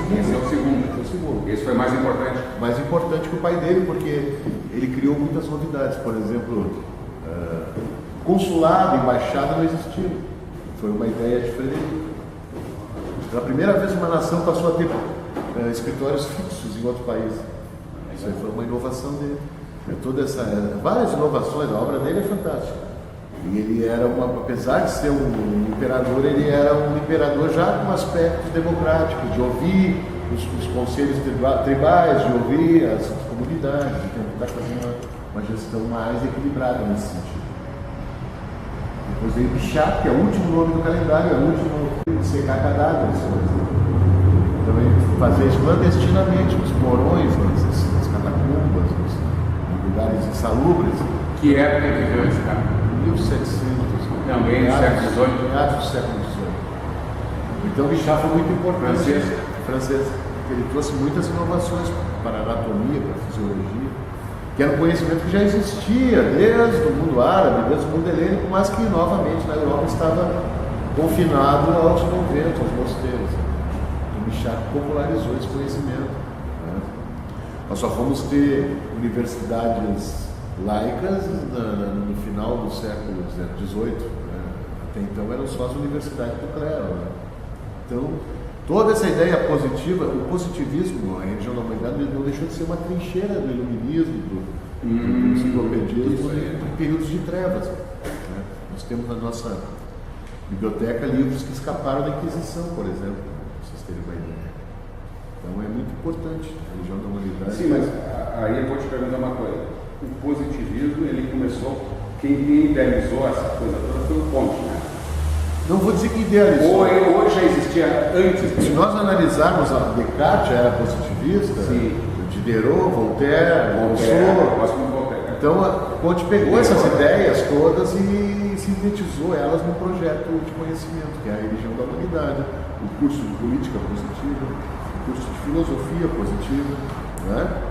segundo. Esse é o segundo. É o segundo. Esse foi mais importante. Mais importante que o pai dele, porque ele criou muitas novidades. Por exemplo, consulado, embaixada não existiam. Foi uma ideia de Frederico. Pela primeira vez uma nação passou a ter escritórios fixos em outro país. Isso aí foi uma inovação dele. Várias inovações, a obra dele é fantástica. E ele era, apesar de ser um imperador, ele era um imperador já com aspectos democráticos, de ouvir os conselhos tribais, de ouvir as comunidades, de tentar fazer uma gestão mais equilibrada nesse sentido. Depois veio Bichat, que é o último nome do calendário, é o último de secar cadáveres. Então ele fazia isso clandestinamente, nos porões, nas catacumbas, nos lugares insalubres. Que época que viveu esse cara? 1700. Não, meio do século XVIII. Meados do século XVIII. Então Bichat foi muito importante. Francês. Ele trouxe muitas inovações para a anatomia, para a fisiologia, que era um conhecimento que já existia desde o mundo árabe, desde o mundo helênico, mas que novamente na Europa estava confinado aos conventos, aos mosteiros. E Bichat popularizou esse conhecimento. Né? Nós só fomos ter universidades laicas no final do século XVIII. Né? Até então eram só as universidades do clero. Né? Então, toda essa ideia positiva, o positivismo, a religião da humanidade, não deixou de ser uma trincheira do iluminismo, do enciclopedismo em períodos de trevas. Né? Nós temos na nossa biblioteca livros que escaparam da Inquisição, por exemplo, para vocês terem uma ideia. Então é muito importante a religião da humanidade. Sim, mas aí eu vou te perguntar uma coisa. O positivismo, ele começou, quem idealizou essa coisa toda foi o Comte, né? Não vou dizer que idealizou. Ou já existia antes. Se nós analisarmos, Descartes já era positivista, sim. Diderot, Voltaire, Rousseau. Então, Comte pegou essas ideias todas e sintetizou elas num projeto de conhecimento, que é a religião da humanidade, o curso de política positiva, o curso de filosofia positiva, né?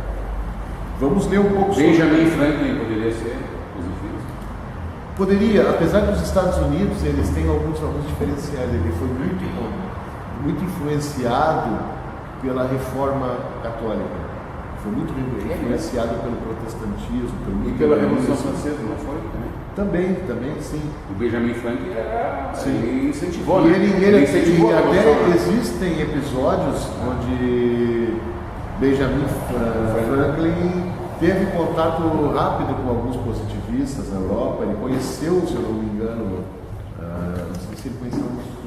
Vamos ler um pouco sobre... Benjamin Franklin poderia ser positivista? Poderia, apesar dos Estados Unidos, eles têm alguns diferenciais. Ele foi muito influenciado pela reforma católica. Foi muito influenciado pelo protestantismo, e pela Revolução Francesa, não foi? Também, sim. O Benjamin Franklin ele incentivou, e né? ele incentivou a até existem episódios onde Benjamin Franklin teve contato rápido com alguns positivistas na Europa. Ele conheceu, se eu não me engano, não sei se ele conheceu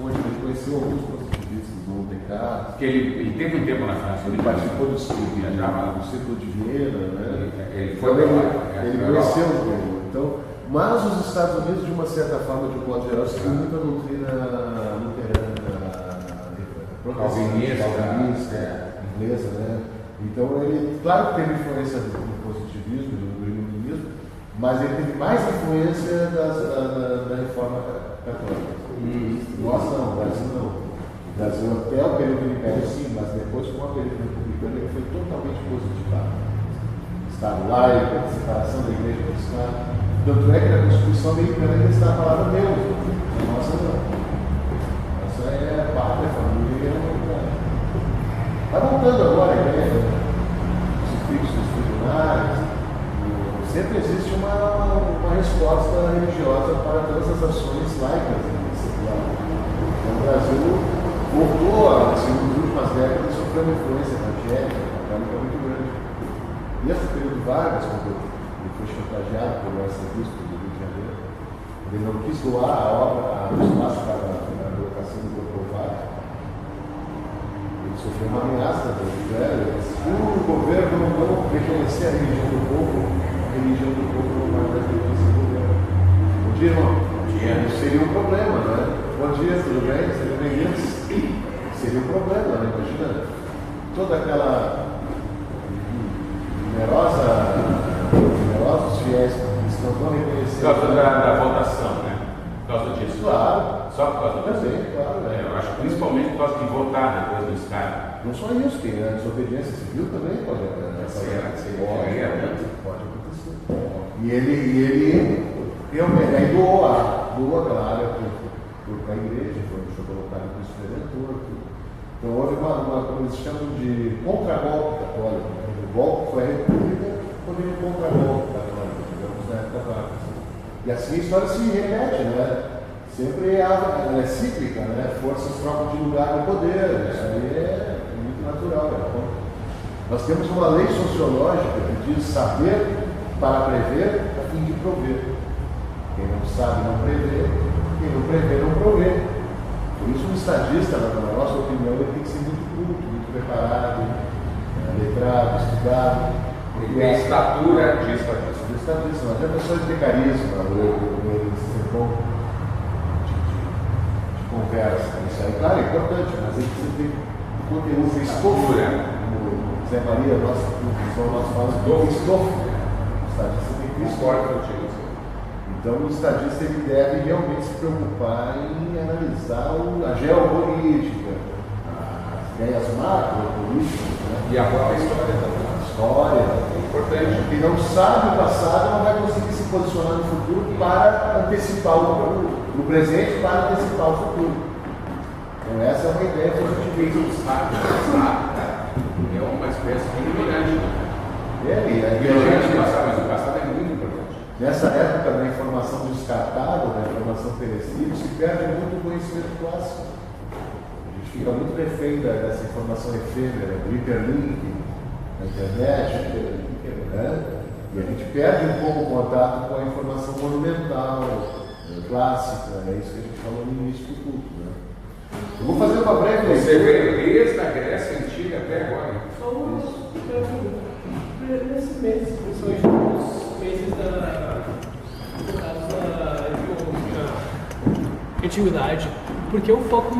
mas ele conheceu alguns positivistas, o Descartes. Porque ele teve um tempo na França. Ele participou do Círculo de Viena, né? Ele conheceu o povo. Então, mas os Estados Unidos, de uma certa forma, de um modo geral, seguem muita doutrina luterana, calvinista, inglesa, né? Então, ele, claro que teve influência do positivismo, do iluminismo, mas ele teve mais influência da reforma católica. Nós não, o Brasil não. O Brasil até o período do Império sim, mas depois com o período republicano ele foi totalmente positivado. Estado laico, separação da igreja do Estado. Tanto é que na Constituição americana ainda está a palavra Deus. A nossa não. Nossa é pátria, família e a humanidade. Está voltando agora a ideia dos sufixos dos tribunais. Sempre existe uma resposta religiosa para todas as ações laicas. Então, o Brasil voltou, nas últimas décadas, sofreu uma influência evangélica, católica muito grande. Desde o período Vargas, quando ele foi chantageado pelo arcebispo do Rio de Janeiro, ele não quis doar o espaço para a colocação do Corcovado. Ele sofreu uma ameaça do velho. Se o governo não reconhecer a religião do povo, a religião do povo não vai mais reconhecer o governo. Bom dia, irmão. Isso seria um problema, né? Bom dia, tudo bem? Sejam bem-vindos. Seria um problema, né? Imagina toda aquela numerosos fiéis que não reconhecendo. Por causa da votação, né? Por causa disso. Claro. Só por causa da votação. Claro. Eu acho que principalmente por causa de votar depois do Estado. Não só isso, tem a desobediência civil também pode acontecer. E ele realmente doou aquela área para a igreja, foi colocado com o Redentor. Então houve como eles chamam de contragolpe católico. O golpe foi a república, quando ele contragolpe católico, digamos, na época Vargas. E assim a história se repete, né? Sempre ela é cíclica, né? Forças trocam de lugar no poder, isso aí é muito natural. Né? Nós temos uma lei sociológica que diz saber para prever a fim de prover. Quem não sabe não prevê, quem não prevê não provê. Por isso, um estadista, na nossa opinião, ele tem que ser muito culto, muito preparado, letrado, estudado. Ele tem a estatura de estadista. Não adianta só ter carisma, ser bom de conversa. Isso aí, claro, é importante, mas ele precisa ter conteúdo, estatura. O Zé Maria, nosso fala do estofo. O estadista tem que ter estofo. Então, o estadista ele deve realmente se preocupar em analisar a geopolítica, as ideias macro-políticas, né? E a própria história também. História. É importante. Quem não sabe o passado não vai conseguir se posicionar no futuro para antecipar no presente para antecipar o futuro. Então, essa é uma ideia positiva. O sábio é uma espécie de ignorante. Mas o passado é muito importante. Nessa época da informação descartável, da informação perecível, se perde muito o conhecimento clássico. A gente fica muito refém dessa informação efêmera, do hiperlink, na internet, né? E a gente perde um pouco o contato com a informação monumental, clássica, é isso que a gente falou no início do culto. Né? Eu vou fazer uma breve leitura. Você vê desde a Grécia Antiga até agora. Só uma pergunta. Nesse mês, principalmente nos meses da antiguidade, por que o foco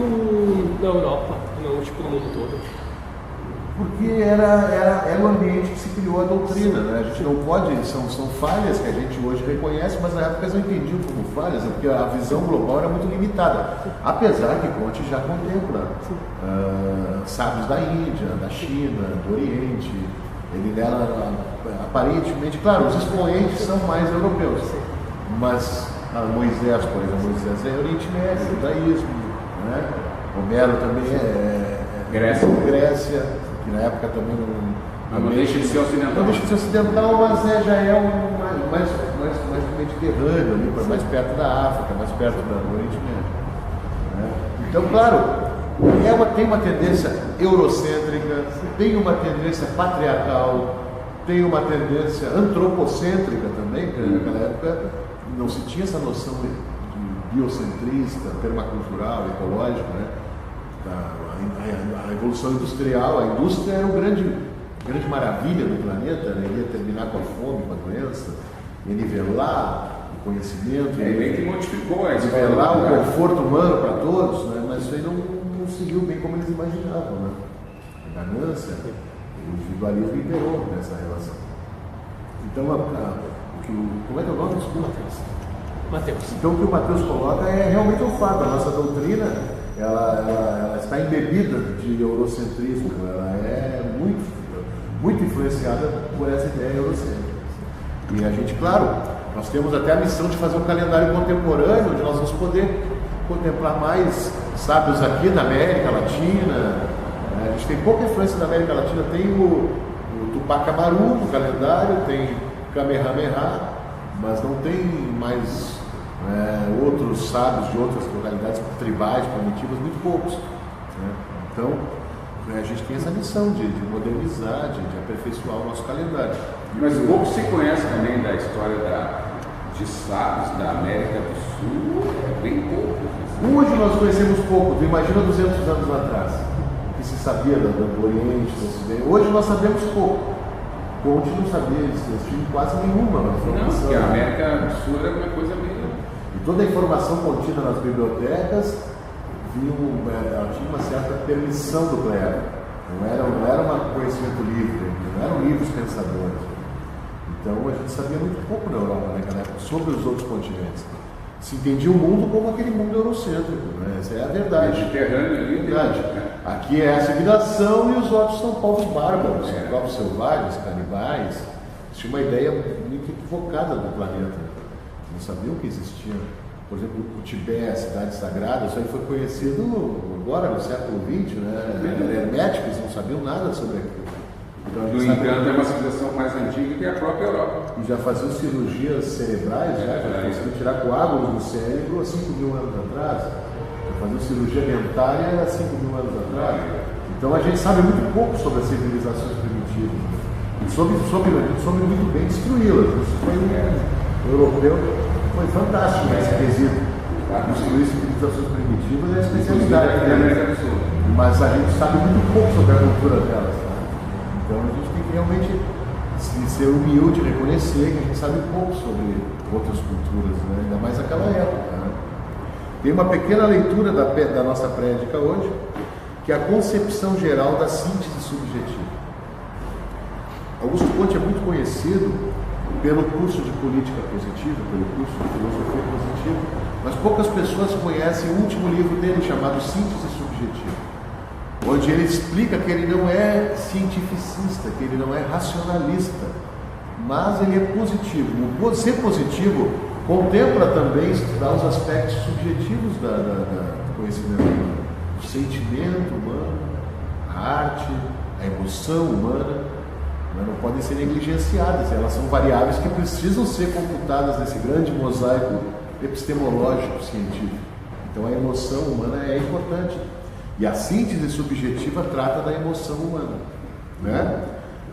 na Europa, não tipo no mundo todo? Porque era o ambiente que se criou a doutrina, né? A gente não pode, são falhas que a gente hoje reconhece, mas na época eles não entendiam como falhas, porque a visão global era muito limitada. Apesar que Conte já contempla sábios da Índia, da China, do Oriente. Ele era aparentemente, claro, os expoentes são mais europeus, mas Moisés, por exemplo, Moisés é Oriente Médio, judaísmo, né? Homero também é Grécia, que na época também não deixa de ser ocidental. Não deixa de ser ocidental, mas já é mais mediterrâneo, ali, mais perto da África, mais perto do Oriente Médio. Né? Então, claro, tem uma tendência eurocêntrica, tem uma tendência patriarcal, tem uma tendência antropocêntrica também, porque naquela época não se tinha essa noção de biocentrista, permacultural, ecológico, né? A evolução industrial, a indústria era uma grande maravilha do planeta, né? Ele ia terminar com a fome, com a doença, ia nivelar o conhecimento, ele que modificou isso, nivelar o conforto humano para todos, né? Mas isso aí não seguiu bem como eles imaginavam, né? A ganância, o individualismo imperou nessa relação. Então, como é que é o nome? Desculpa. Mateus. Então, o que o Mateus coloca é realmente um fato. A nossa doutrina, ela está embebida de eurocentrismo, ela é muito influenciada por essa ideia eurocêntrica. E a gente, claro, nós temos até a missão de fazer um calendário contemporâneo, onde nós vamos poder contemplar mais sábios aqui na América Latina. A gente tem pouca influência na América Latina, tem o Tupac Amaru no calendário, tem Kamehameha, mas não tem mais outros sábios de outras localidades tribais, primitivas, muito poucos. Né? Então, a gente tem essa missão de modernizar, de aperfeiçoar o nosso calendário. Mas pouco se conhece também da história de sábios da América do Sul, é bem pouco. Hoje nós conhecemos pouco, imagina 200 anos atrás, o que se sabia do Oriente, do Ocidente. Hoje nós sabemos pouco. Conte não sabia, eles tinham quase nenhuma informação. Não, porque a América do Sul era uma coisa meio... E toda a informação contida nas bibliotecas tinha uma certa permissão do clero. Não era um conhecimento livre, não eram livros pensadores. Então a gente sabia muito pouco na Europa naquela época sobre os outros continentes. Se entendia o mundo como aquele mundo eurocêntrico, né? Essa é a verdade. Mediterrâneo ali, verdade. Aqui é a civilização e os outros são povos bárbaros, povos selvagens, canibais. Tinha uma ideia muito equivocada do planeta. Não sabiam que existia por exemplo, o Tibete, a cidade sagrada, isso aí foi conhecido agora, no século XX, né? Herméticos não sabiam nada sobre aquilo. Então, no entanto, é uma civilização mais antiga que a própria Europa. E já faziam cirurgias cerebrais, já conseguiam tirar coágulos do cérebro há 5.000 anos atrás. Já faziam cirurgia dentária há 5.000 anos atrás. Então a gente sabe muito pouco sobre as civilizações primitivas. E soube muito bem destruí-las. Isso foi o europeu foi fantástico nesse quesito. Destruir civilizações primitivas é a especialidade deles. Mas a gente sabe muito pouco sobre a cultura delas. Tá? Então a gente tem que realmente ser humilde, reconhecer que a gente sabe pouco sobre outras culturas, né? Ainda mais naquela época. Né? Tem uma pequena leitura da nossa prédica hoje, que é a concepção geral da síntese subjetiva. Augusto Conte é muito conhecido pelo curso de política positiva, pelo curso de filosofia positiva, mas poucas pessoas conhecem o último livro dele, chamado Síntese Subjetiva, onde ele explica que ele não é cientificista, que ele não é racionalista, mas ele é positivo. O ser positivo contempla também estudar os aspectos subjetivos do conhecimento humano, o sentimento humano, a arte, a emoção humana. Não podem ser negligenciadas, elas são variáveis que precisam ser computadas nesse grande mosaico epistemológico científico. Então a emoção humana é importante. E a síntese subjetiva trata da emoção humana, né?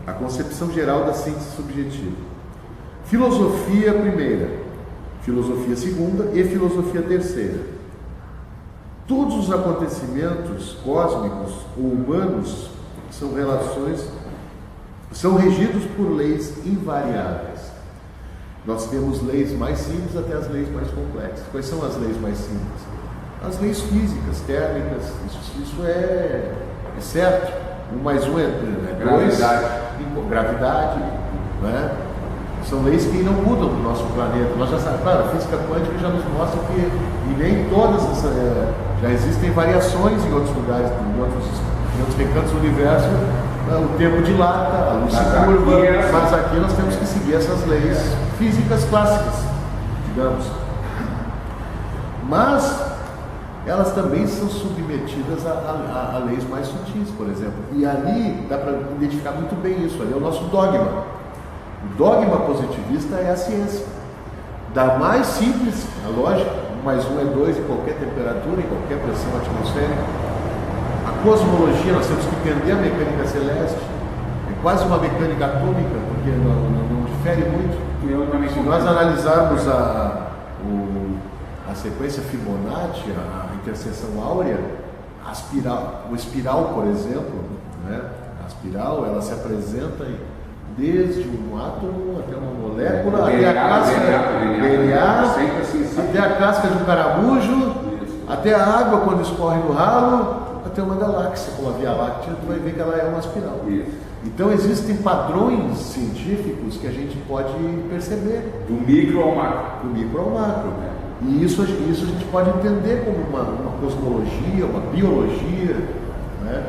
A concepção geral da síntese subjetiva. Filosofia primeira, filosofia segunda e filosofia terceira. Todos os acontecimentos cósmicos ou humanos são regidos por leis invariáveis. Nós temos leis mais simples até as leis mais complexas. Quais são as leis mais simples? As leis físicas, térmicas, isso é certo. 1 mais 1 é 2, gravidade, né? São leis que não mudam no nosso planeta. Nós já sabemos, claro, a física quântica já nos mostra que e nem todas já existem variações em outros lugares, em outros recantos do universo. O tempo dilata, a luz se curva, mas aqui nós temos que seguir essas leis físicas clássicas, digamos. Mas elas também são submetidas a leis mais sutis, por exemplo. E ali dá para identificar muito bem isso, ali é o nosso dogma. O dogma positivista é a ciência. Da mais simples, a lógica, 1 mais 1 é 2 em qualquer temperatura, em qualquer pressão atmosférica. A cosmologia, nós temos que entender a mecânica celeste, é quase uma mecânica atômica, porque não difere muito. Se nós analisarmos a sequência Fibonacci, a interseção áurea, o espiral, por exemplo, né? A espiral ela se apresenta desde um átomo até uma molécula, até a casca DNA, até a casca de um caramujo, até a água quando escorre no ralo, até uma galáxia, como a Via Láctea, tu vai ver que ela é uma espiral. Isso. Então existem padrões científicos que a gente pode perceber. Do micro ao macro. Do micro ao macro. E isso a gente pode entender como uma cosmologia, uma biologia, né?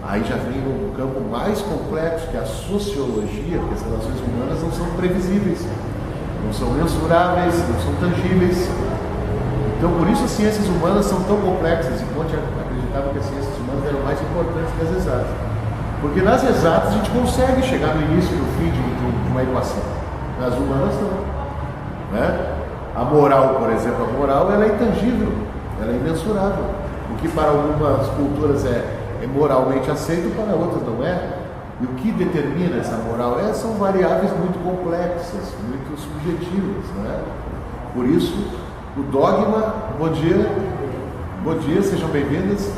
Aí já vem um campo mais complexo, que é a sociologia, porque as relações humanas não são previsíveis, não são mensuráveis, não são tangíveis. Então por isso as ciências humanas são tão complexas, e Conte acreditava que as ciências humanas eram mais importantes que as exatas. Porque nas exatas a gente consegue chegar no início e no fim de uma equação. Nas humanas não. Né? A moral, por exemplo, a moral ela é intangível, ela é imensurável. O que para algumas culturas é moralmente aceito, para outras não é. E o que determina essa moral são variáveis muito complexas, muito subjetivas. Né? Por isso, o dogma, bom dia, sejam bem-vindas.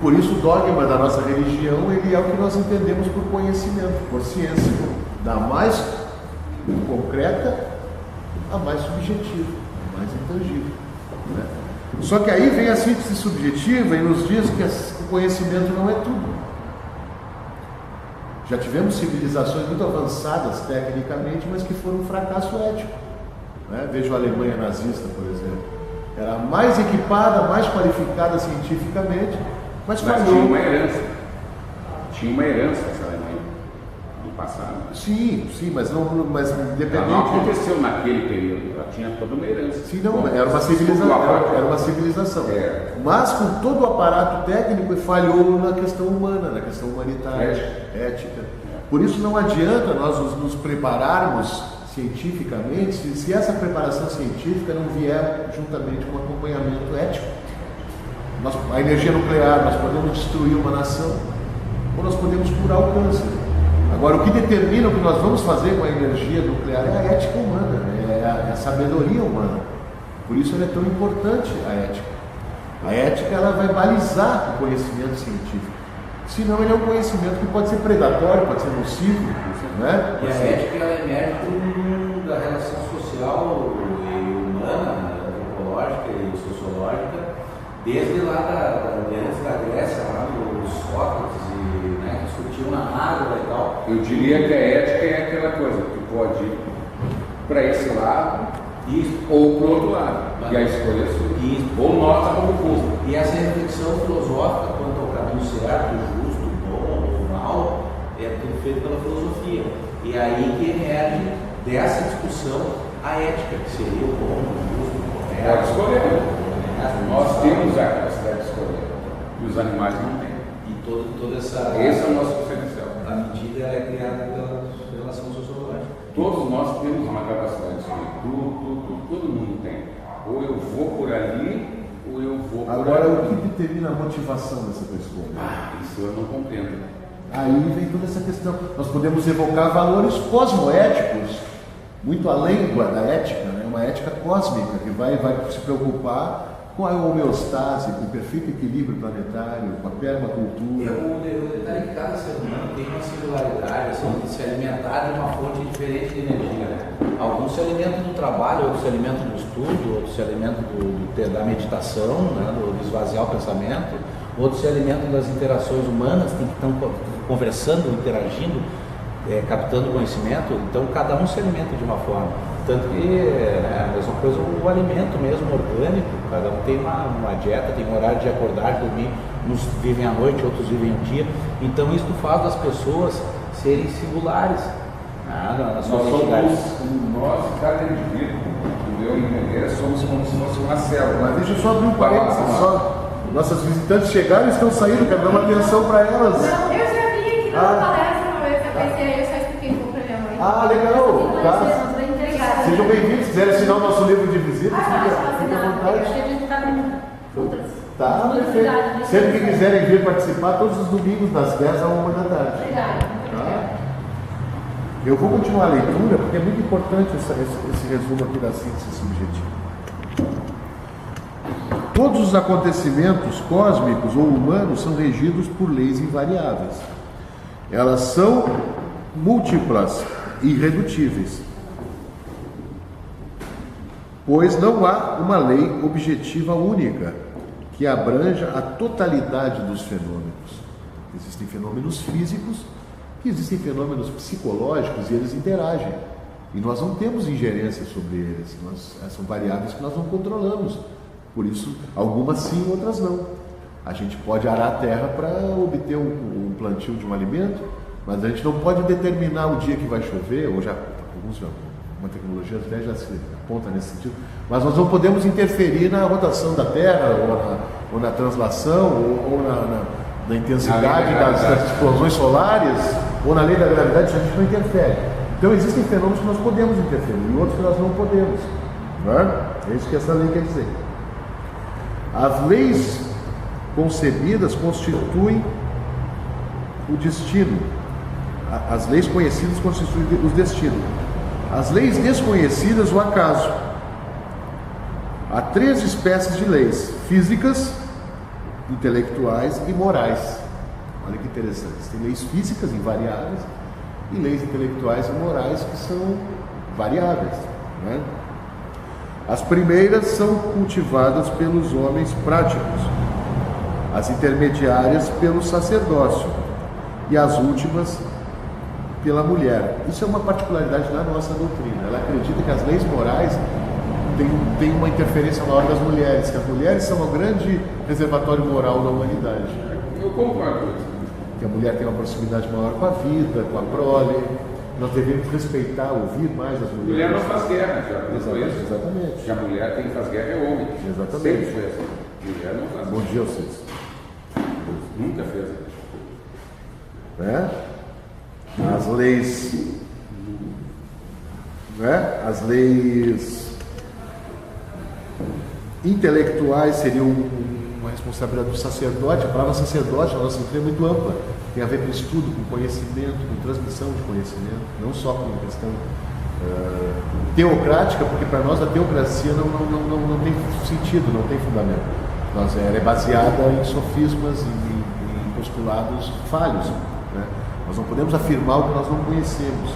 Por isso o dogma da nossa religião, ele é o que nós entendemos por conhecimento, por ciência, da mais concreta a mais subjetiva, a mais intangível. Né? Só que aí vem a síntese subjetiva e nos diz que o conhecimento não é tudo. Já tivemos civilizações muito avançadas tecnicamente, mas que foram um fracasso ético. Né? Veja a Alemanha nazista, por exemplo. Era mais equipada, mais qualificada cientificamente, mas falhou. Tinha uma herança essa Alemanha, do passado. Sim, mas independente. Ela não aconteceu naquele período, ela tinha toda uma herança. Sim, não, era uma civilização. Mas com todo o aparato técnico falhou na questão humana, na questão humanitária, ética. Por isso não adianta nós nos prepararmos cientificamente se essa preparação científica não vier juntamente com acompanhamento ético. A energia nuclear, nós podemos destruir uma nação ou nós podemos curar o câncer. Agora, o que determina o que nós vamos fazer com a energia nuclear é a ética humana, é a sabedoria humana. Por isso ela é tão importante, a ética. A ética ela vai balizar o conhecimento científico. Senão ele é um conhecimento que pode ser predatório, pode ser nocivo. Né? E a ética ela emerge da relação social e humana, antropológica e sociológica, desde lá antes da Grécia, lá dos Sócrates, que discutiam na água e tal. Eu diria que a ética é aquela coisa que pode ir para esse lado ou para o outro lado. E a escolha é sua. Ou nossa como custo. E essa reflexão filosófica quanto ao caminho certo, justo, bom ou mal, é tudo feito pela filosofia. E aí que emerge dessa discussão a ética, que seria o bom, o justo, o correto. Pode escolher. Nós temos a capacidade de escolher. E os animais não têm. E toda essa. Esse é o nosso diferencial. A medida é criada pela relação sociológica. Todos nós temos uma capacidade de escolher. Todo mundo tem. Ou eu vou por ali, ou eu vou por ali. Agora, o que determina a motivação dessa pessoa? Isso eu não compreendo. Aí vem toda essa questão. Nós podemos evocar valores cosmoéticos, muito além da ética, né? Uma ética cósmica que vai se preocupar com a homeostase, com o perfeito equilíbrio planetário, com a permacultura. O detalhe é que cada ser humano tem uma singularidade, assim, de se alimentar de uma fonte diferente de energia. Né? Alguns se alimentam do trabalho, outros se alimentam do estudo, outros se alimentam da meditação, né? do esvaziar o pensamento, outros se alimentam das interações humanas, que estão conversando, interagindo, captando conhecimento. Então cada um se alimenta de uma forma. Tanto que a mesma coisa o alimento mesmo, orgânico, cada um tem uma dieta, tem um horário de acordar, de dormir, uns vivem à noite, outros vivem o dia. Então isso faz das pessoas serem singulares na sua identidade. Nós, cada indivíduo, no meu entender, somos como se fosse uma célula. Mas deixa eu só abrir um parênteses. Nossas visitantes chegaram e estão saindo, quero dar uma atenção para elas. Não, eu já vi aqui numa palestra uma vez, eu só expliquei um pouco para minha mãe. Legal, tá. Sejam bem-vindos, se quiserem assinar o nosso livro de visitas, fique à vontade. Tá, perfeito. Sempre que quiserem vir participar, todos os domingos, das 10 à 1 da tarde. Tá? Eu vou continuar a leitura, porque é muito importante esse resumo aqui da síntese subjetiva. Todos os acontecimentos cósmicos ou humanos são regidos por leis invariáveis. Elas são múltiplas e irredutíveis, pois não há uma lei objetiva única que abranja a totalidade dos fenômenos. Existem fenômenos físicos, que existem fenômenos psicológicos e eles interagem. E nós não temos ingerência sobre eles, são variáveis que nós não controlamos. Por isso, algumas sim, outras não. A gente pode arar a terra para obter um plantio de um alimento, mas a gente não pode determinar o dia que vai chover, ou já alguns já. Uma tecnologia até já se aponta nesse sentido, mas nós não podemos interferir na rotação da Terra, ou na translação, ou na intensidade das explosões solares, ou na lei da gravidade, isso a gente não interfere. Então existem fenômenos que nós podemos interferir, e outros que nós não podemos. Não é? É isso que essa lei quer dizer. As leis concebidas constituem o destino. As leis conhecidas constituem os destinos. As leis desconhecidas, o acaso. Há 3 espécies de leis: físicas, intelectuais e morais. Olha que interessante. Tem leis físicas invariáveis e leis intelectuais e morais que são variáveis. Né? As primeiras são cultivadas pelos homens práticos, as intermediárias pelo sacerdócio e as últimas pela mulher. Isso é uma particularidade da nossa doutrina. Ela acredita que as leis morais têm uma interferência maior das mulheres, que as mulheres são o grande reservatório moral da humanidade. Eu concordo. que a mulher tem uma proximidade maior com a vida, com a prole. Nós devemos respeitar, ouvir mais as mulheres. Mulher não faz guerra, já foi isso? Exatamente. Que a mulher tem que fazer guerra é homem. Exatamente. Sempre foi assim. Mulher não faz Bom guerra. dia a vocês. Nunca fez. Né? As leis, né? As leis intelectuais seriam uma responsabilidade do sacerdote. A palavra sacerdote na nossa cultura é muito ampla, tem a ver com estudo, com conhecimento, com transmissão de conhecimento, não só com questão teocrática, porque para nós a teocracia não tem sentido, não tem fundamento. Ela é baseada em sofismas, em postulados falhos, né? Nós não podemos afirmar o que nós não conhecemos.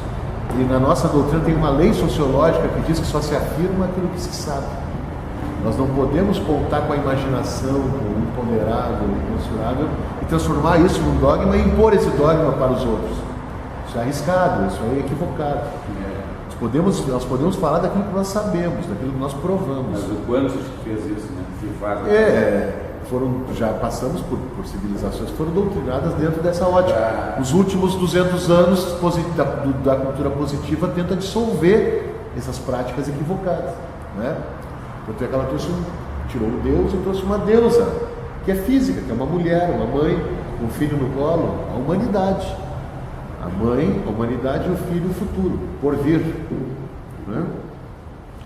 E na nossa doutrina tem uma lei sociológica que diz que só se afirma aquilo que se sabe. Nós não podemos contar com a imaginação, com o imponderável, o inconsurável, e transformar isso num dogma e impor esse dogma para os outros. Isso é arriscado, isso é equivocado. Nós podemos falar daquilo que nós sabemos, daquilo que nós provamos. Mas o quanto fez isso, né? Já passamos por civilizações que foram doutrinadas dentro dessa ótica. Os últimos 200 anos da cultura positiva tenta dissolver essas práticas equivocadas, né? Porque ela tirou o Deus e trouxe uma deusa, que é física, que é uma mulher, uma mãe, um filho no colo, a humanidade. A mãe, a humanidade e o filho, o futuro, por vir. Né?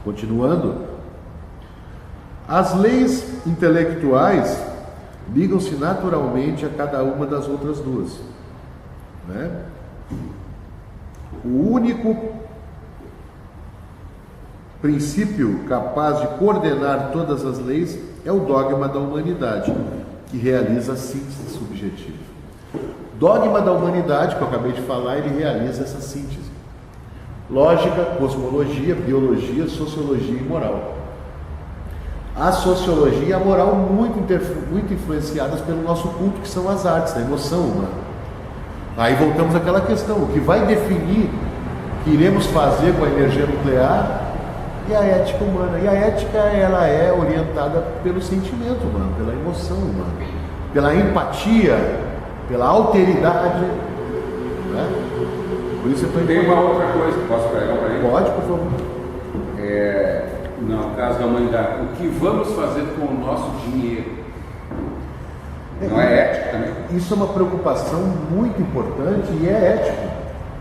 Continuando. As leis intelectuais ligam-se naturalmente a cada uma das outras duas, né? O único princípio capaz de coordenar todas as leis é o dogma da humanidade, que realiza a síntese subjetiva. Dogma da humanidade, que eu acabei de falar, ele realiza essa síntese. Lógica, cosmologia, biologia, sociologia e moral. A sociologia e a moral muito influenciadas pelo nosso culto, que são as artes, a emoção humana. Aí voltamos àquela questão, o que vai definir o que iremos fazer com a energia nuclear é a ética humana. E a ética, ela é orientada pelo sentimento humano, pela emoção humana, pela empatia, pela alteridade, né? Por isso eu estou Tem uma outra coisa, posso pegar para ele? Pode, por favor. No caso da humanidade, o que vamos fazer com o nosso dinheiro? Não é ético também? Isso é uma preocupação muito importante e é ético.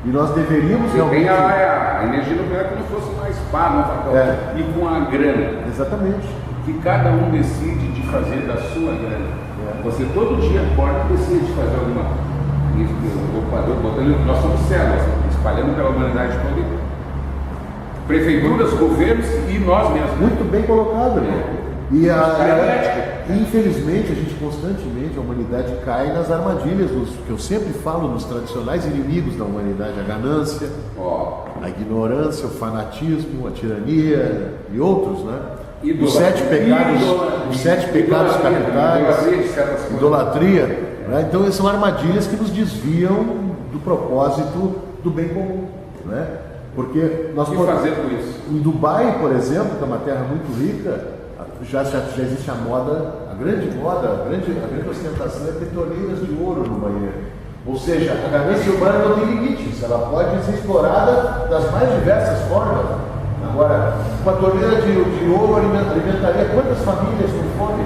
E nós deveríamos realmente... Tem a energia nuclear como se fosse uma espada, um facão, e com a grana. Exatamente. Que cada um decide de fazer da sua grana. Você todo dia acorda e decide fazer alguma coisa. Nós somos células, espalhando pela humanidade toda. Prefeituras, governos e nós mesmos. Muito bem colocado, irmão. Infelizmente, a gente constantemente, a humanidade cai nas armadilhas que eu sempre falo nos tradicionais inimigos da humanidade: a ganância, a ignorância, o fanatismo, a tirania e outros, né? Os sete pecados capitais, idolatria, né? Então, são armadilhas que nos desviam do propósito do bem comum, né? Porque nós fazer com isso? Em Dubai, por exemplo, que é uma terra muito rica, já existe a moda, a grande ostentação é ter torneiras de ouro no banheiro. Ou seja, a ganância humana não tem limites, ela pode ser explorada das mais diversas formas. Agora, uma torneira de ouro alimentaria quantas famílias com fome?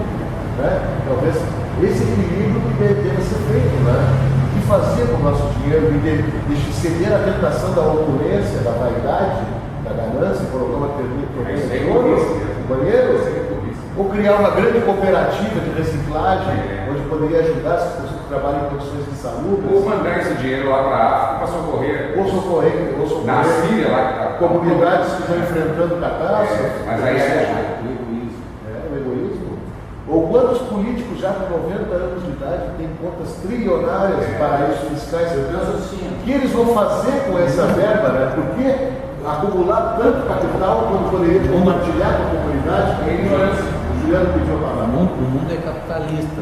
Né? Talvez esse equilíbrio deva ser feito, né? O que fazer com o nosso dinheiro, de ceder à tentação da opulência, da vaidade, da ganância, colocar uma torneira de ouro no banheiro? Ou criar uma grande cooperativa de reciclagem, onde poderia ajudar as pessoas que trabalham em condições insalubres. Ou mandar esse dinheiro lá para a África para socorrer. Ou socorrer na Síria, lá que está. Comunidades que estão enfrentando catástrofe. Mas aí é o egoísmo. O egoísmo. Ou quantos políticos já com 90 anos de idade têm contas trilionárias em paraísos fiscais? O que eles vão fazer com essa verba, né? Por que acumular tanto capital quando poderia compartilhar com a comunidade? É ignorância. Juliano pediu a palavra. O mundo é capitalista,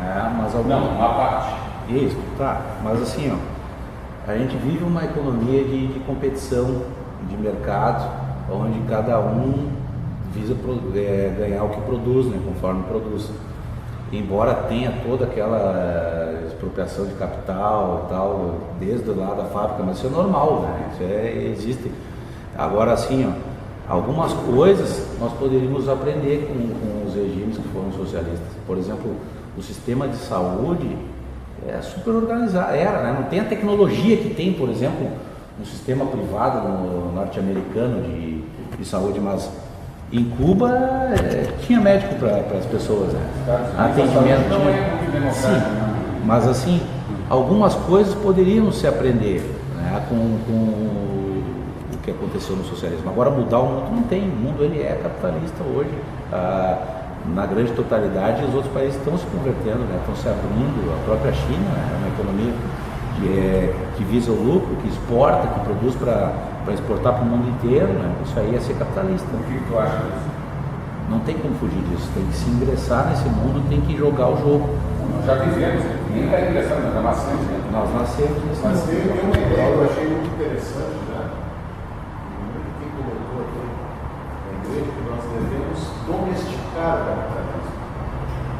né? Mas uma parte. Isso, tá. Mas assim, ó, a gente vive uma economia de competição, de mercado, onde cada um visa ganhar o que produz, né? Conforme produz. embora tenha toda aquela expropriação de capital e tal, desde lá da fábrica, mas isso é normal, né? Isso existe. Agora, assim, ó, algumas coisas nós poderíamos aprender com os regimes que foram socialistas. Por exemplo, o sistema de saúde é super organizado, né? Não tem a tecnologia que tem, por exemplo, no sistema privado norte-americano de saúde, mas em Cuba tinha médico para as pessoas, né? Atendimento não é muito democrático. Sim, mas assim, algumas coisas poderiam se aprender, né, com o que aconteceu no socialismo. Agora mudar o mundo não tem, o mundo ele é capitalista hoje. Na grande totalidade os outros países estão se convertendo, né, estão se abrindo. A própria China, né, é uma economia que visa o lucro, que exporta, que produz para exportar para o mundo inteiro, né? Isso aí é ser capitalista. O que tu acha disso? Não tem como fugir disso, tem que se ingressar nesse mundo, tem que jogar o jogo. Nós já vivemos, ninguém está ingressando, nós já nascemos, né? Nós nascemos nesse Mas mundo. tem uma ideia que eu achei muito interessante, né? Quem colocou aqui na igreja que nós devemos domesticar o capitalismo.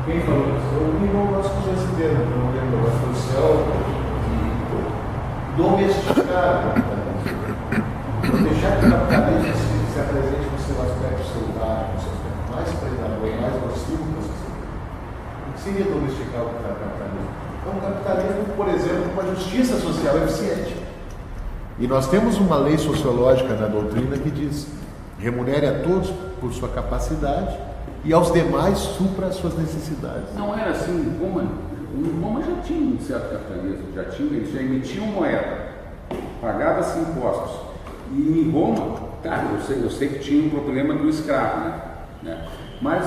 Quem falou isso? Eu não gosto de esse termo, não lembro agora, foi o céu. Domesticar o capitalismo. Não deixar que o capitalismo se apresente no seu aspecto selvagem, no seu aspecto mais predador, mais nocivo para a sociedade. O que seria domesticar o capitalismo? É um capitalismo, por exemplo, com uma justiça social eficiente. E nós temos uma lei sociológica na doutrina que diz: remunere a todos por sua capacidade e aos demais supra as suas necessidades. Não era assim em Roma. Em Roma já tinha um certo capitalismo, eles já emitiam moeda, pagava-se impostos. E em Roma, cara, eu sei que tinha um problema do escravo, né? Mas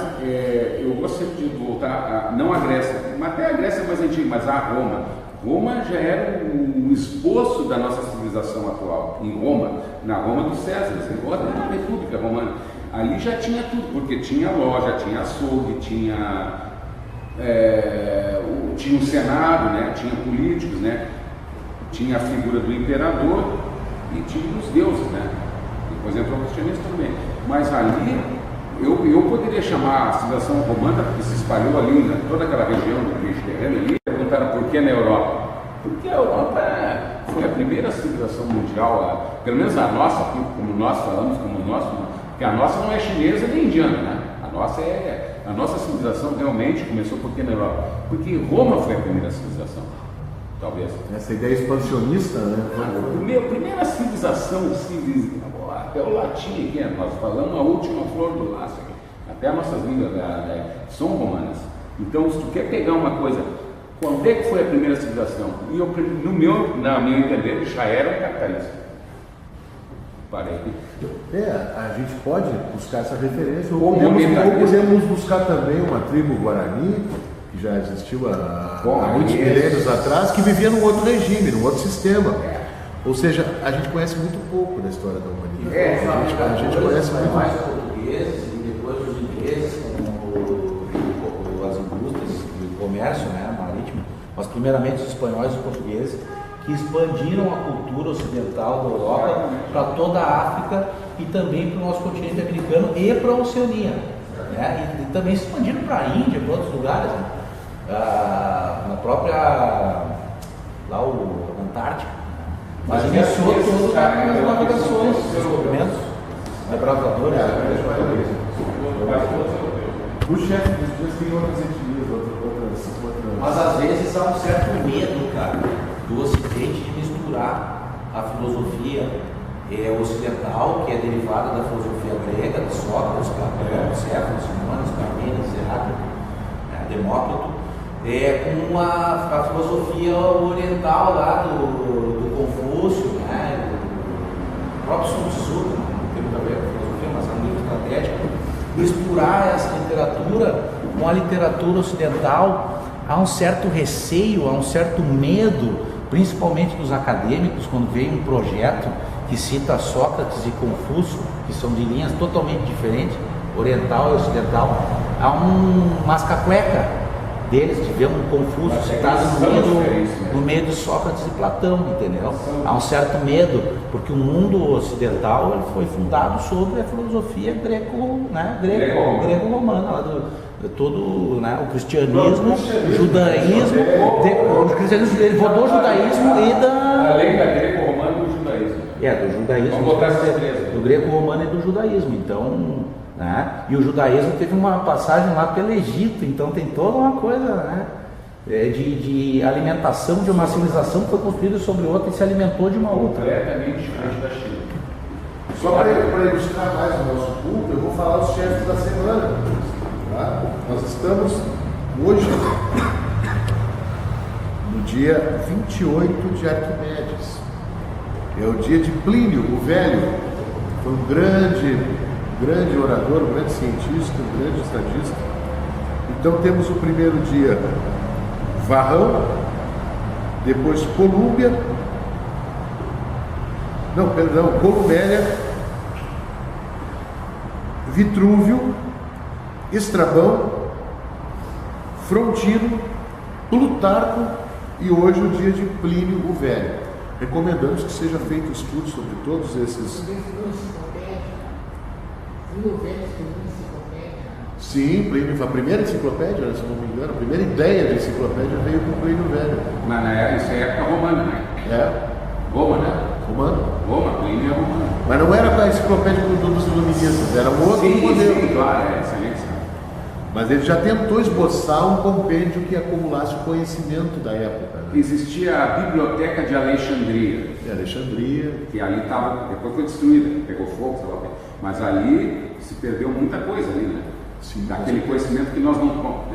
eu gostaria de voltar, não a Grécia, até a Grécia mais antiga, mas a Roma. Roma já era um esboço da nossa civilização atual. Em Roma, na Roma dos Césares, na República Romana, ali já tinha tudo, porque tinha loja, tinha açougue, tinha o Senado, né? Tinha políticos, né? Tinha a figura do imperador e tinha os deuses, né? Depois entrou o cristianismo também. Mas ali, eu poderia chamar a civilização romana, que se espalhou ali, né? Toda aquela região do Mediterrâneo ali, perguntaram por que na Europa? Porque a Europa foi a primeira civilização mundial, pelo menos a nossa, como nós falamos, porque a nossa não é chinesa nem indiana, né? A nossa civilização realmente começou por que na Europa? Porque Roma foi a primeira civilização, talvez. Essa ideia expansionista, né? A primeira civilização, até o latim aqui, nós falamos a última flor do laço aqui, até as nossas línguas são romanas. Então, se tu quer pegar uma coisa, quando é que foi a primeira civilização? E no meu entender, já era um capitalista. Parei. A gente pode buscar essa referência, ou Como podemos buscar também uma tribo Guarani, que já existiu há muitos milênios atrás, que vivia num outro regime, num outro sistema. Ou seja, a gente conhece muito pouco da história da humanidade. A gente conhece muito mais portugueses e depois os ingleses, como as indústrias e o comércio, né, marítimo, mas primeiramente os espanhóis e os portugueses, que expandiram a cultura ocidental da Europa para toda a África e também para o nosso continente americano e para a Oceania, né? E também se expandiram para a Índia, para outros lugares, né? Na própria lá o Antártica, mas iniciou todas as navegações, descobrimentos, bravadores. O chefe dos dias tem outras etnias, outras. Mas às vezes há um certo medo, cara, do Ocidente de misturar a filosofia ocidental, que é derivada da filosofia grega, de Sócrates, Platão, Céfalo, Simônides, Parmênides, Heráclito, Demócrito, com a filosofia oriental lá do Confúcio, né, do próprio Sun Tzu, não tem muito a ver com a filosofia, mas é um livro estratégico. Misturar essa literatura com a literatura ocidental, há um certo receio, há um certo medo, principalmente dos acadêmicos, quando vem um projeto que cita Sócrates e Confúcio, que são de linhas totalmente diferentes, oriental e ocidental. Há um mascacueca deles de ver um Confúcio citado no meio de Sócrates e Platão, entendeu? Há um certo medo, porque o mundo ocidental ele foi fundado sobre a filosofia grego-romana, lá todo, né, o cristianismo, o judaísmo, o cristianismo, ele votou o judaísmo e da... Além da greco-romana e do judaísmo. Do judaísmo. Vamos botar essas três. Do greco-romano e do judaísmo. Então, né, e o judaísmo teve uma passagem lá pelo Egito, então tem toda uma coisa, né, de alimentação de uma civilização que foi construída sobre outra e se alimentou de uma outra. Completamente diferente da China. Só para ilustrar mais o nosso culto, eu vou falar os chefes da semana. Tá? Nós estamos hoje no dia 28 de Arquimedes. É o dia de Plínio, o Velho. Foi um grande orador, um grande cientista, um grande estadista. Então temos o primeiro dia Varrão, depois Columélia, Vitrúvio, Estrabão, Frontino, Plutarco e hoje o dia de Plínio o Velho. Recomendamos que seja feito estudo sobre todos esses. Sim, Plínio, a primeira enciclopédia, se não me engano, a primeira ideia de enciclopédia veio com Plínio o Velho. Mas isso é época romana, né? Roma, né? Roma, Plínio é romano. Mas não era para a enciclopédia dos iluministas, era um outro modelo. Sim, claro, excelente. Mas ele já tentou esboçar um compêndio que acumulasse o conhecimento da época. Né? Existia a Biblioteca de Alexandria. Que ali estava, depois foi destruída, pegou fogo, sei lá o quê. Mas ali se perdeu muita coisa ali, né? Sim, daquele conhecimento que nós não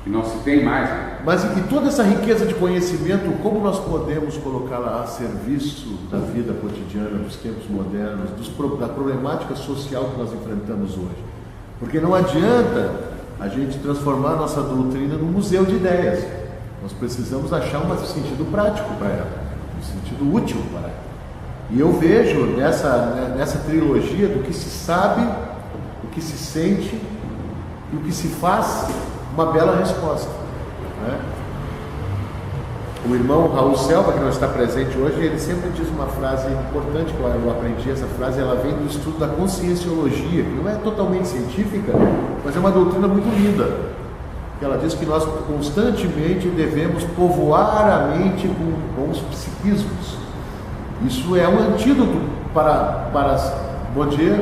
que não se tem mais. Né? Mas e toda essa riqueza de conhecimento, como nós podemos colocá-la a serviço da vida cotidiana, dos tempos modernos, da problemática social que nós enfrentamos hoje? Porque não adianta a gente transformar a nossa doutrina num museu de ideias. Nós precisamos achar um sentido prático para ela, um sentido útil para ela. E eu vejo nessa trilogia do que se sabe, o que se sente e o que se faz, uma bela resposta. Né? O irmão Raul Selva, que não está presente hoje, ele sempre diz uma frase importante, que eu aprendi essa frase, ela vem do estudo da conscienciologia, que não é totalmente científica, mas é uma doutrina muito linda. Ela diz que nós constantemente devemos povoar a mente com bons psiquismos. Isso é um antídoto para Bom dia,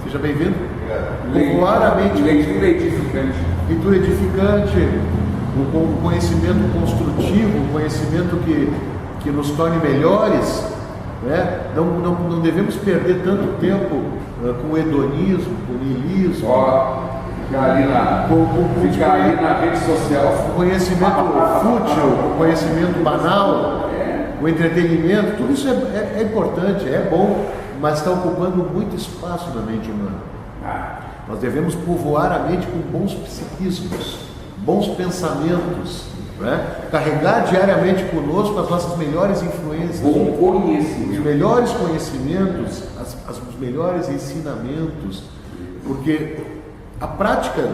seja bem-vindo. Povoar a mente. Leitura edificante. Leitura edificante, um conhecimento construtivo, um conhecimento que nos torne melhores. Né? Não devemos perder tanto tempo com o hedonismo, com o niilismo. Ficar ali na rede social. O conhecimento fútil, o conhecimento banal, o entretenimento, tudo isso é importante, é bom, mas está ocupando muito espaço na mente humana. Nós devemos povoar a mente com bons psiquismos, bons pensamentos, né? Carregar diariamente conosco as nossas melhores influências, bom conhecimento, os melhores conhecimentos, os melhores ensinamentos, porque a prática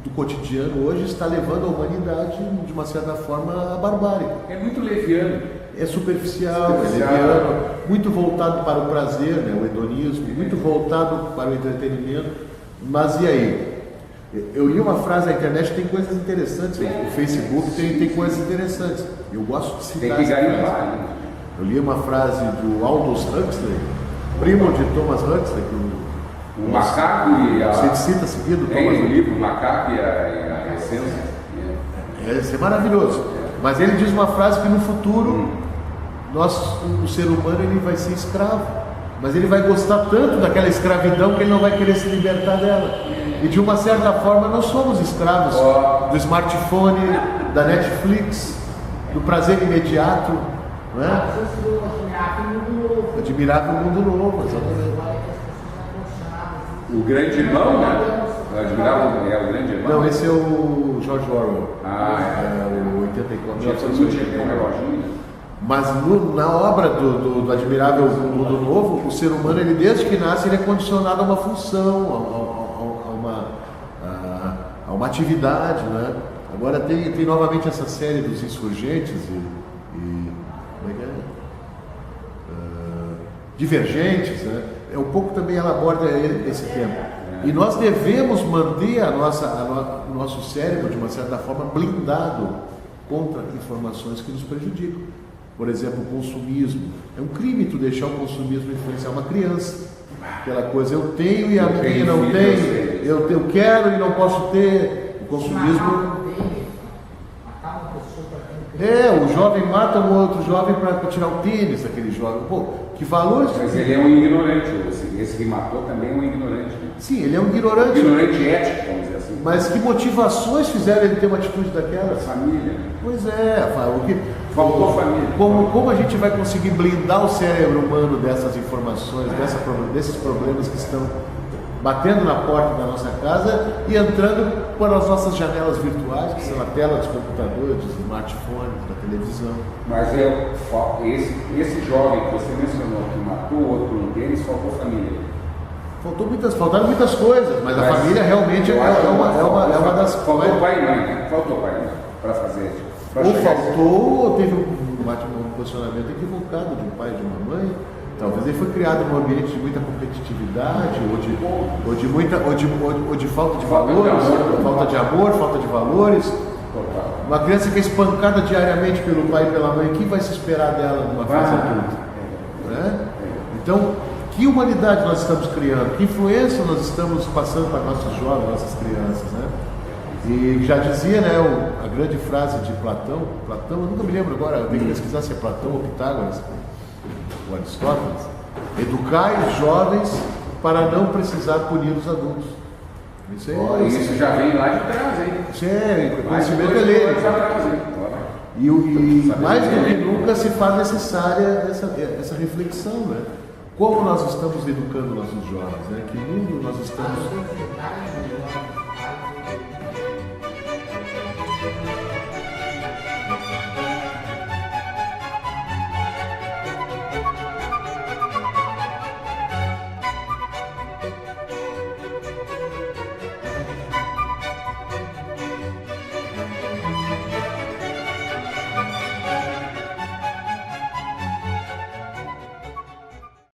do cotidiano hoje está levando a humanidade, de uma certa forma, à barbárie. É muito leviano. É superficial, é leviano, muito voltado para o prazer, né? O hedonismo, muito voltado para o entretenimento. Mas e aí? Eu li uma frase na internet, tem coisas interessantes, o Facebook tem coisas interessantes. Eu gosto de citar tem que essa garimpar, frase. né? Eu li uma frase do Aldous Huxley, primo de Thomas Huxley, o macaco e a... Você cita seguido, tem Thomas o Huxley. livro, o macaco e a essência. Isso é maravilhoso. Mas ele diz uma frase que no futuro o ser humano ele vai ser escravo, mas ele vai gostar tanto daquela escravidão que ele não vai querer se libertar dela. E de uma certa forma nós somos escravos do smartphone, da Netflix, do prazer imediato, não é? Admirável Mundo Novo, exatamente. O Grande Irmão, né? O Grande Irmão? Não, esse é o George Orwell. O 84. Mas na obra do Admirável Mundo Novo, o ser humano, ele desde que nasce, ele é condicionado a uma função, a uma atividade, né? Agora tem novamente essa série dos insurgentes como é que é? Divergentes, né? Um pouco também ela aborda esse tema. E nós devemos manter o nosso cérebro, de uma certa forma, blindado contra informações que nos prejudicam. Por exemplo, o consumismo. É um crime tu deixar o consumismo influenciar uma criança. Aquela coisa, eu tenho e a minha não tem, eu quero e não posso ter. O consumismo... o jovem mata um outro jovem para tirar o tênis daquele jovem. Pô, que valores... Mas ele é um ignorante, esse que matou também é um ignorante. Né? Sim, ele é um ignorante. Ignorante ético, vamos dizer assim. Mas que motivações fizeram ele ter uma atitude daquela? Família. Pois é, faltou família. Como a gente vai conseguir blindar o cérebro humano dessas informações, desses problemas que estão batendo na porta da nossa casa e entrando por as nossas janelas virtuais, que são a tela dos computadores, dos smartphones, da televisão. Mas esse jovem que você mencionou, que matou o outro um deles, faltou família. Faltaram muitas coisas, mas a família realmente é uma das... Faltou pai e mãe, né? Faltou pai e mãe para fazer isso. Ou teve um posicionamento equivocado de um pai e de uma mãe. Talvez ele foi criado num ambiente de muita competitividade, ou de falta de valores, falta de amor, falta de valores. Uma criança que é espancada diariamente pelo pai e pela mãe, o que vai se esperar dela numa fase adulta? Né? Então, que humanidade nós estamos criando? Que influência nós estamos passando para nossos jovens, nossas crianças? Né? E já dizia, né, a grande frase de Platão, eu nunca me lembro agora, eu tenho que pesquisar se é Platão ou Pitágoras, ou Aristóteles: educai os jovens para não precisar punir os adultos. Isso já vem lá de trás, hein? Isso é conhecimento dele. E mais do que nunca se faz necessária essa reflexão, né? Como nós estamos educando nossos jovens, né? Que mundo nós estamos...